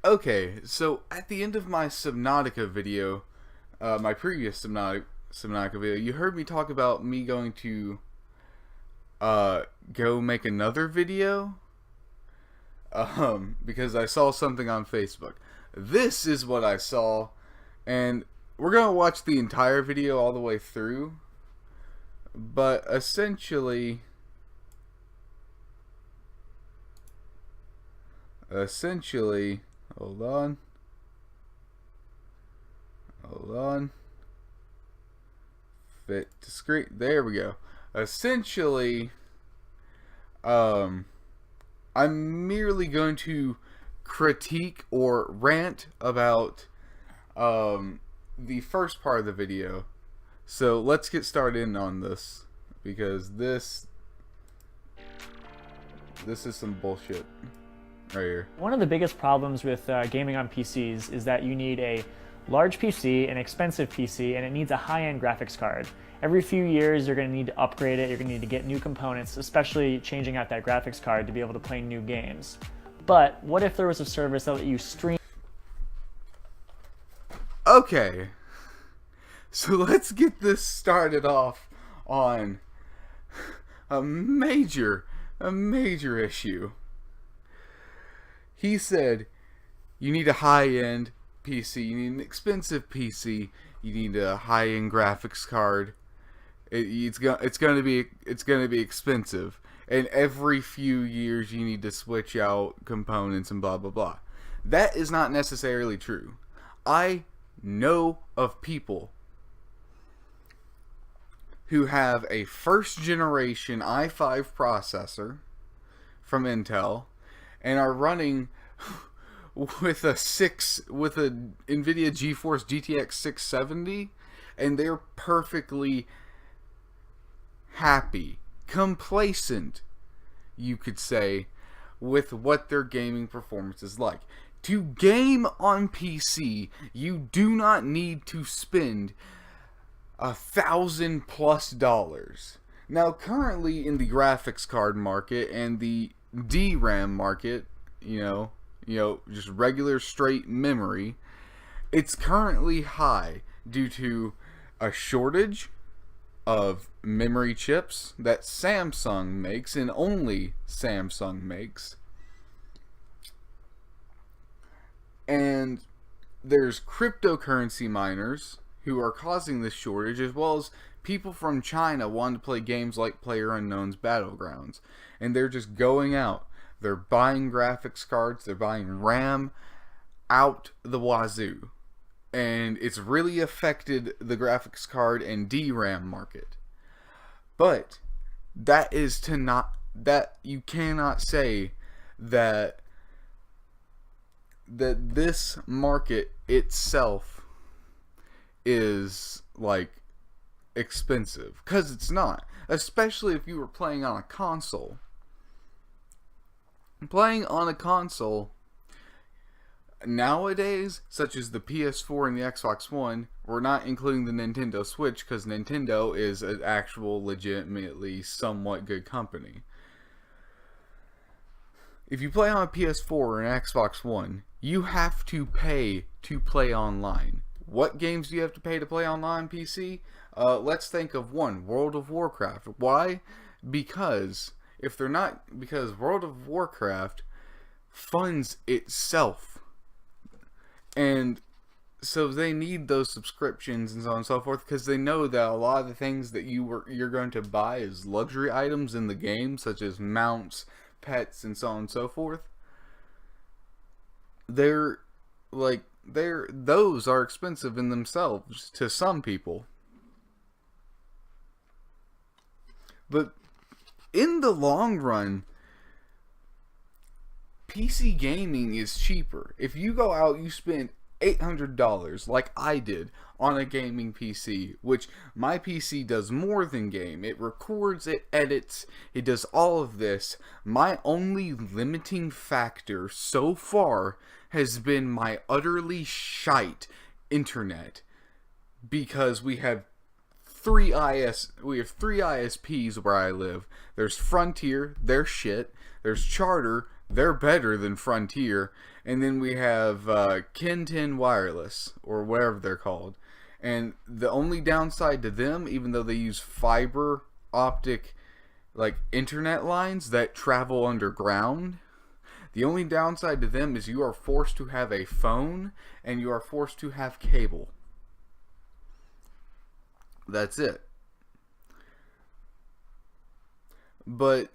Okay, so at the end of my Subnautica video, my previous Subnautica video, you heard me talk about me going to go make another video, because I saw something on Facebook. This is what I saw, and we're gonna watch the entire video all the way through, but essentially, hold on, fit to screen, there we go. Essentially, I'm merely going to critique or rant about the first part of the video. So let's get started on this, because this is some bullshit right here. One of the biggest problems with gaming on PCs is that you need a large PC, an expensive PC, and it needs a high-end graphics card. Every few years you're going to need to upgrade it, you're going to need to get new components, especially changing out that graphics card to be able to play new games. But what if there was a service that let you stream? Okay, so let's get this started off on a major issue. He said you need a high-end PC, you need an expensive PC, you need a high-end graphics card. It's gonna be expensive, and every few years you need to switch out components and blah blah blah. That is not necessarily true. I know of people who have a first generation i5 processor from Intel and are running with a NVIDIA GeForce GTX 670, and they're perfectly happy, complacent, you could say, with what their gaming performance is like. To game on PC, you do not need to spend $1,000+. Now, currently in the graphics card market and the DRAM market, just regular straight memory, it's currently high due to a shortage of memory chips that Samsung makes, and only Samsung makes. And there's cryptocurrency miners who are causing this shortage, as well as people from China wanting to play games like PlayerUnknown's Battlegrounds. And they're just going out. They're buying graphics cards, they're buying RAM out the wazoo. And it's really affected the graphics card and DRAM market. But that you cannot say that this market itself is like expensive, because it's not. Especially if you were playing on a console. Playing on a console nowadays, such as the PS4 and the Xbox One, we're not including the Nintendo Switch, because Nintendo is an actual legitimately somewhat good company. If you play on a PS4 or an Xbox One, you have to pay to play online. What games do you have to pay to play online PC? Let's think of one, World of Warcraft. Why? Because World of Warcraft funds itself. And so they need those subscriptions and so on and so forth, because they know that a lot of the things that you're going to buy as luxury items in the game, such as mounts, pets, and so on and so forth, those are expensive in themselves to some people. But in the long run, PC gaming is cheaper. If you go out, you spend $800 like I did on a gaming PC, which my PC does more than game. It records, it edits, it does all of this. My only limiting factor so far has been my utterly shite internet, because we have three ISPs where I live. There's Frontier, they're shit. There's Charter, They're better than Frontier. And then we have Kin 10 Wireless, or whatever they're called. And the only downside to them, even though they use fiber optic like internet lines that travel underground, the only downside to them is you are forced to have a phone and you are forced to have cable. That's it. But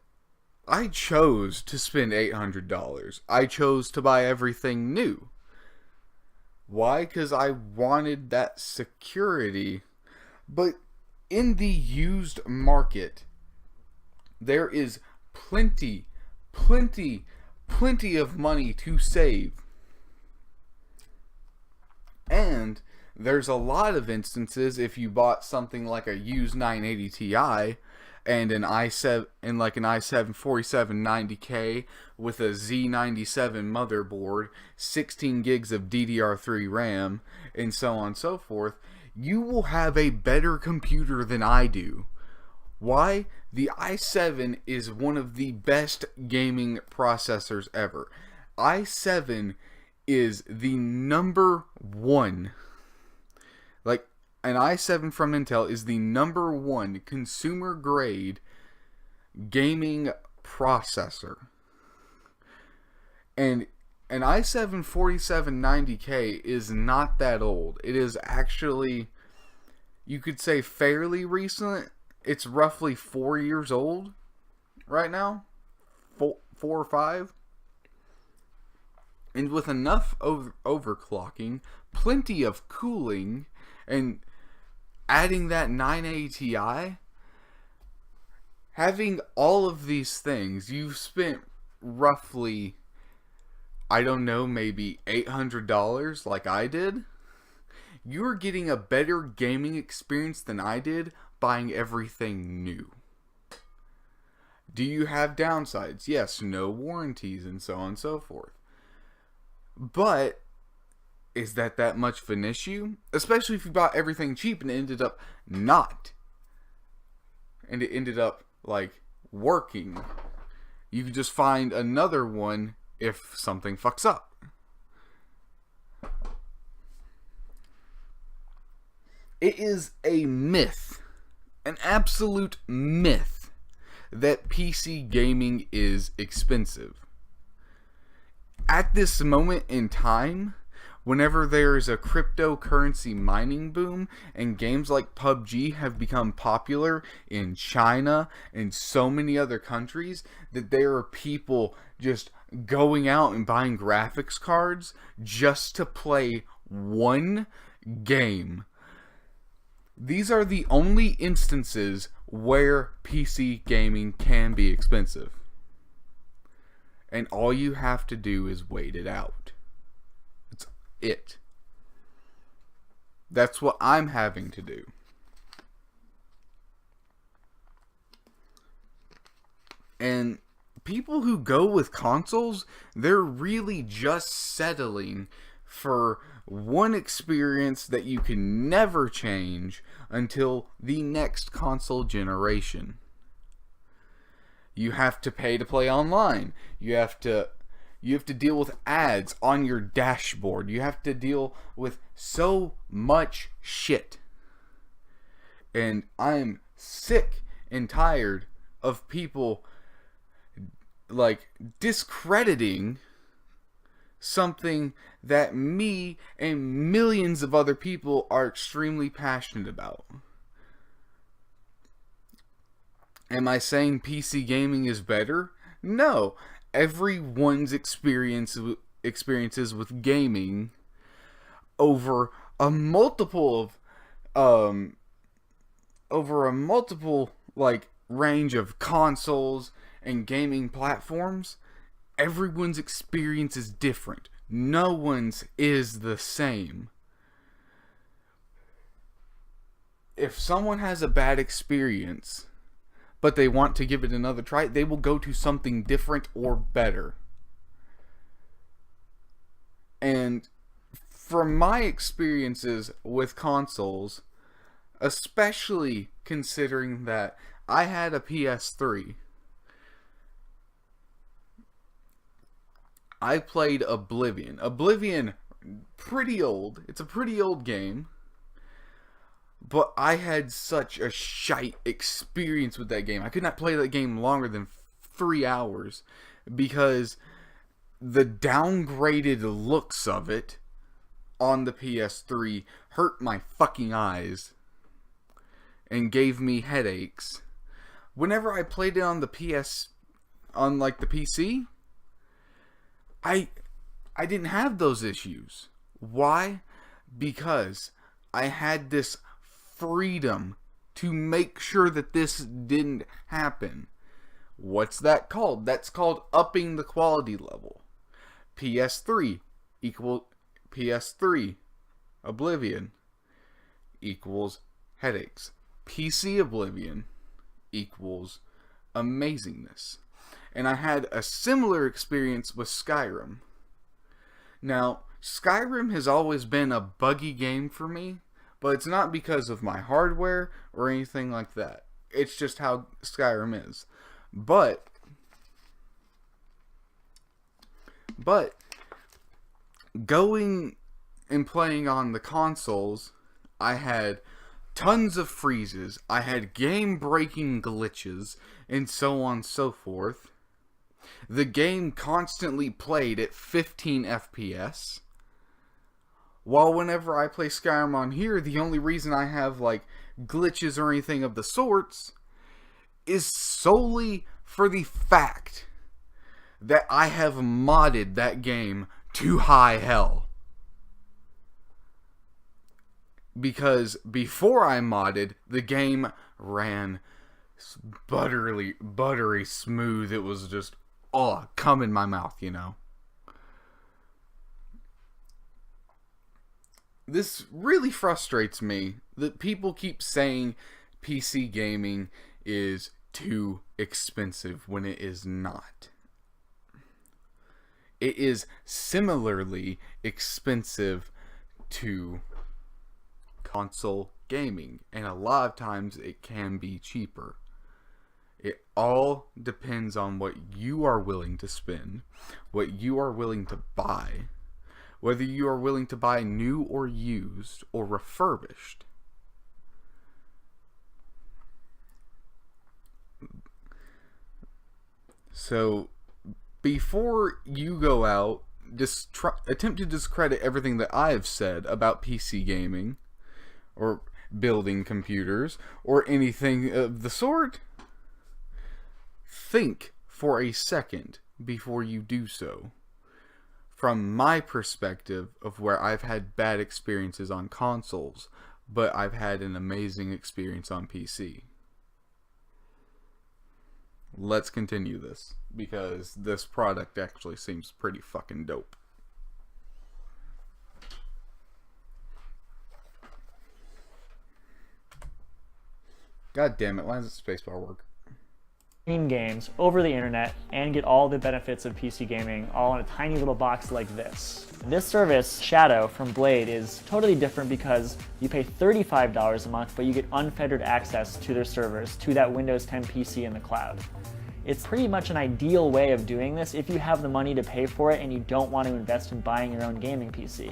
I chose to spend $800. I chose to buy everything new. Why? Because I wanted that security. But in the used market, there is plenty of money to save. And there's a lot of instances if you bought something like a used 980 Ti and an i7 and like an i7 4790K with a Z97 motherboard, 16 gigs of DDR3 RAM, and so on and so forth, you will have a better computer than I do. Why? The i7 is one of the best gaming processors ever. i7 is the number one. Like, an i7 from Intel is the number one consumer grade gaming processor. And an i7 4790K is not that old. It is actually, you could say, fairly recent. It's roughly 4 years old right now. 4 or 5. And with enough overclocking, plenty of cooling, and adding that 980 Ti, having all of these things, you've spent roughly, I don't know, maybe $800 like I did. You're getting a better gaming experience than I did buying everything new. Do you have downsides? Yes, no warranties and so on and so forth. But is that much of an issue? Especially if you bought everything cheap and it ended up not. And it ended up, like, working. You could just find another one if something fucks up. It is a myth, an absolute myth, that PC gaming is expensive. At this moment in time, whenever there is a cryptocurrency mining boom and games like PUBG have become popular in China and so many other countries, that there are people just going out and buying graphics cards just to play one game. These are the only instances where PC gaming can be expensive. And all you have to do is wait it out. That's it. That's what I'm having to do. And people who go with consoles, they're really just settling for one experience that you can never change until the next console generation. You have to pay to play online. You have to deal with ads on your dashboard. You have to deal with so much shit. And I'm sick and tired of people like discrediting something that me and millions of other people are extremely passionate about. Am I saying PC gaming is better? No. Everyone's experiences with gaming over a multiple like range of consoles and gaming platforms, everyone's experience is different. No one's is the same. If someone has a bad experience, but they want to give it another try, they will go to something different or better. And from my experiences with consoles, especially considering that I had a PS3, I played Oblivion. Oblivion, pretty old. It's a pretty old game. But I had such a shite experience with that game. I could not play that game longer than 3 hours because the downgraded looks of it on the PS3 hurt my fucking eyes and gave me headaches. Whenever I played it on the like the PC, I didn't have those issues. Why? Because I had this freedom to make sure that this didn't happen. What's that called? That's called upping the quality level. PS3 equal PS3 Oblivion equals headaches. PC Oblivion equals amazingness. And I had a similar experience with Skyrim. Now, Skyrim has always been a buggy game for me, but it's not because of my hardware or anything like that. It's just how Skyrim is. But going and playing on the consoles, I had tons of freezes, I had game-breaking glitches, and so on and so forth. The game constantly played at 15 FPS. While whenever I play Skyrim on here, the only reason I have like glitches or anything of the sorts is solely for the fact that I have modded that game to high hell. Because before I modded, the game ran buttery smooth. It was just, come in my mouth, you know. This really frustrates me that people keep saying PC gaming is too expensive when it is not. It is similarly expensive to console gaming, and a lot of times it can be cheaper. It all depends on what you are willing to spend, what you are willing to buy, whether you are willing to buy new or used or refurbished. So, before you go out, attempt to discredit everything that I have said about PC gaming, or building computers, or anything of the sort, think for a second before you do so. From my perspective of where I've had bad experiences on consoles, but I've had an amazing experience on PC. Let's continue this, because this product actually seems pretty fucking dope. God damn it, why does the spacebar work? Games over the internet and get all the benefits of PC gaming all in a tiny little box like this. This service, Shadow from Blade, is totally different because you pay $35 a month, but you get unfettered access to their servers, to that Windows 10 PC in the cloud. It's pretty much an ideal way of doing this if you have the money to pay for it and you don't want to invest in buying your own gaming PC.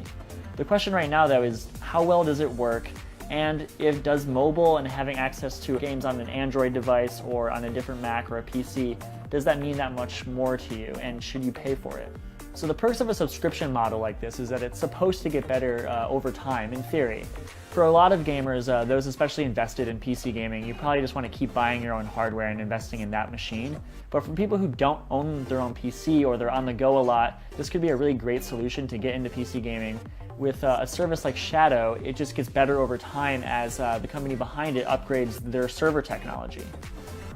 The question right now though is, how well does it work? And does mobile and having access to games on an Android device or on a different Mac or a PC, does that mean that much more to you, and should you pay for it? So the perks of a subscription model like this is that it's supposed to get better over time, in theory. For a lot of gamers, those especially invested in PC gaming, you probably just want to keep buying your own hardware and investing in that machine. But for people who don't own their own PC or they're on the go a lot, this could be a really great solution to get into PC gaming. With a service like Shadow, it just gets better over time as the company behind it upgrades their server technology.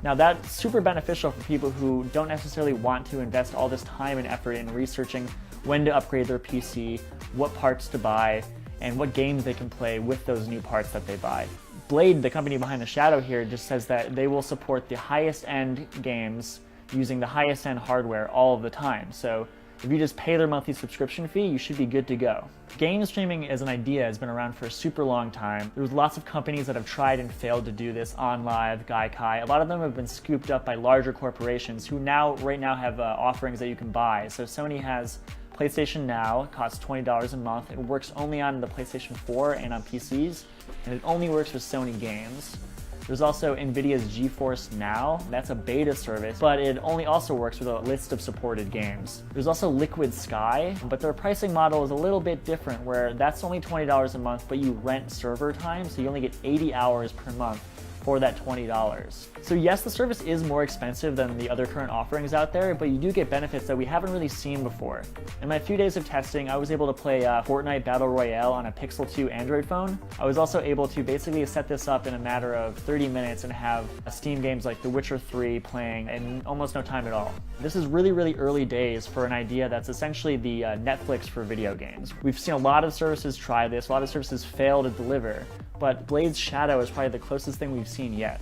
Now that's super beneficial for people who don't necessarily want to invest all this time and effort in researching when to upgrade their PC, what parts to buy, and what games they can play with those new parts that they buy. Blade, the company behind the Shadow here, just says that they will support the highest end games using the highest end hardware all of the time. So If you just pay their monthly subscription fee, you should be good to go. Game streaming as an idea has been around for a super long time. There's lots of companies that have tried and failed to do this, OnLive, Gaikai. A lot of them have been scooped up by larger corporations who right now have offerings that you can buy. So Sony has PlayStation Now, it costs $20 a month. It works only on the PlayStation 4 and on PCs, and it only works with Sony games. There's also NVIDIA's GeForce Now. That's a beta service, but it only also works with a list of supported games. There's also Liquid Sky, but their pricing model is a little bit different, where that's only $20 a month, but you rent server time, so you only get 80 hours per month for that $20. So yes, the service is more expensive than the other current offerings out there, but you do get benefits that we haven't really seen before. In my few days of testing, I was able to play Fortnite Battle Royale on a Pixel 2 Android phone. I was also able to basically set this up in a matter of 30 minutes and have Steam games like The Witcher 3 playing in almost no time at all. This is really, really early days for an idea that's essentially the Netflix for video games. We've seen a lot of services try this, a lot of services fail to deliver, but Blade's Shadow is probably the closest thing we've seen yet.